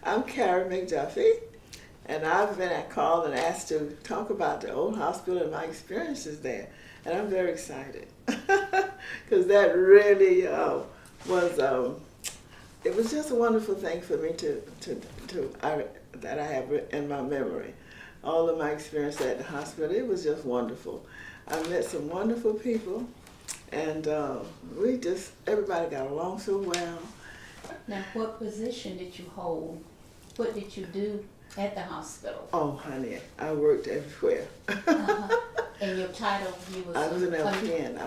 I'm Carrie McDuffie, and I've been called and asked to talk about the old hospital and my experiences there. And I'm very excited because that really it was just a wonderful thing for me that I have in my memory. All of my experience at the hospital, it was just wonderful. I met some wonderful people, and everybody got along so well. Now, what position did you hold? What did you do at the hospital? Oh, honey, I worked everywhere. And your title, I was an LPN.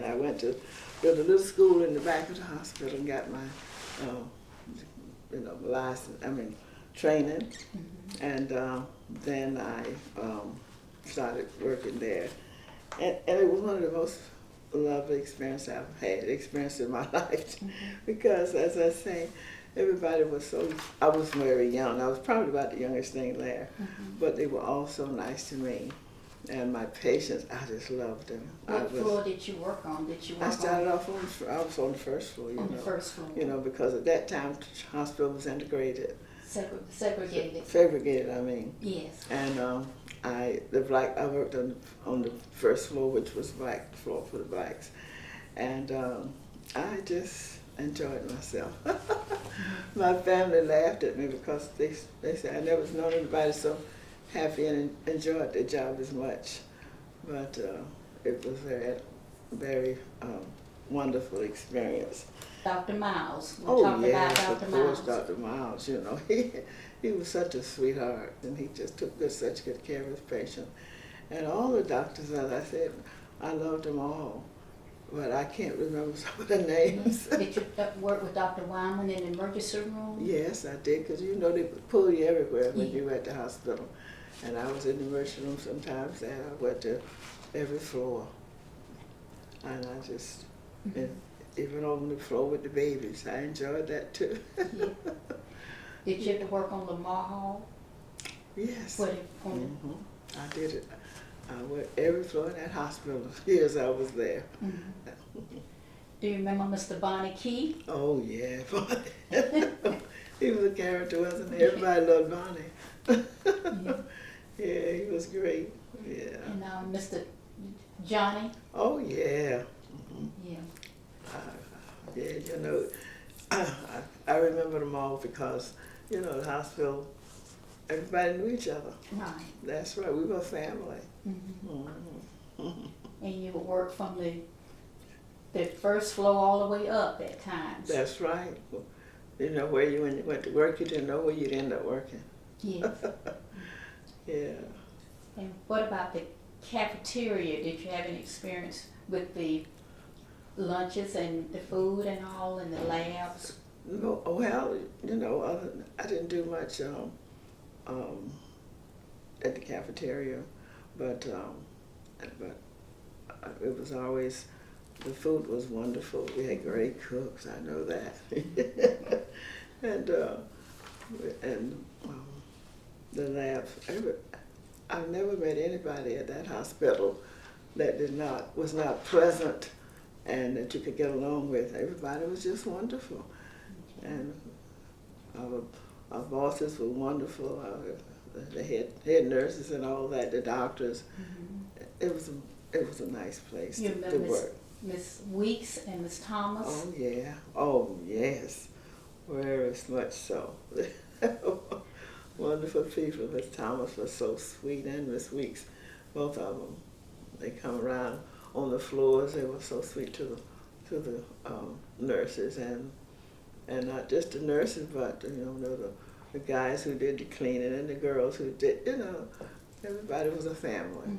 I went to build a little school in the back of the hospital and got my, license. Training, and then I started working there, and it was one of the most lovely experiences I've had experienced in my life, because as I say, everybody was I was very young. I was probably about the youngest thing there, but they were all so nice to me. And my patients, I just loved them. What floor did you work on? I started off I was on the first floor, the first floor. Because at that time, the hospital was integrated. Segregated. Segregated, I mean. Yes. And I worked on the first floor, which was black floor for the blacks. And I just enjoyed myself. My family laughed at me because they said I never known anybody so happy and enjoyed their job as much. But it was a very wonderful experience. Dr. Miles. Of course, Dr. Miles, he was such a sweetheart, and he just took such good care of his patient. And all the doctors, as I said, I loved them all, but I can't remember some of the names. Did you work with Dr. Wyman in the emergency room? Yes, I did, because they pull you everywhere when you were at the hospital. And I was in the emergency room sometimes, and I went to every floor. And I just, even on the floor with the babies, I enjoyed that too. Yeah. Did you ever work on Lamar Hall? Yes. I did it. I went every floor in that hospital the years I was there. Do you remember Mr. Bonnie Key? Oh, yeah, Bonnie. He was a character, wasn't he? Everybody loved Bonnie. Yeah, he was great. Yeah. And Mr. Johnny? Oh, yeah. Yeah. I remember them all because, the hospital, everybody knew each other. Right. That's right, we were family. And you would work from the first floor all the way up at times. That's right. When you went to work, you didn't know where you'd end up working. Yes. Yeah. And what about the cafeteria? Did you have any experience with the lunches and the food and all, and the labs? No, well, I didn't do much at the cafeteria, but it was always, the food was wonderful. We had great cooks, I know that. and the labs. I've never met anybody at that hospital that was not pleasant and that you could get along with. Everybody was just wonderful, and our bosses were wonderful. The head nurses and all that, the doctors. It was a nice place to work. Miss Weeks and Miss Thomas. Oh yeah. Oh yes. Very much so. Wonderful people. Miss Thomas was so sweet, and Miss Weeks, both of them. They come around on the floors. They were so sweet to the nurses, and not just the nurses, but the guys who did the cleaning and the girls who did. Everybody was a family.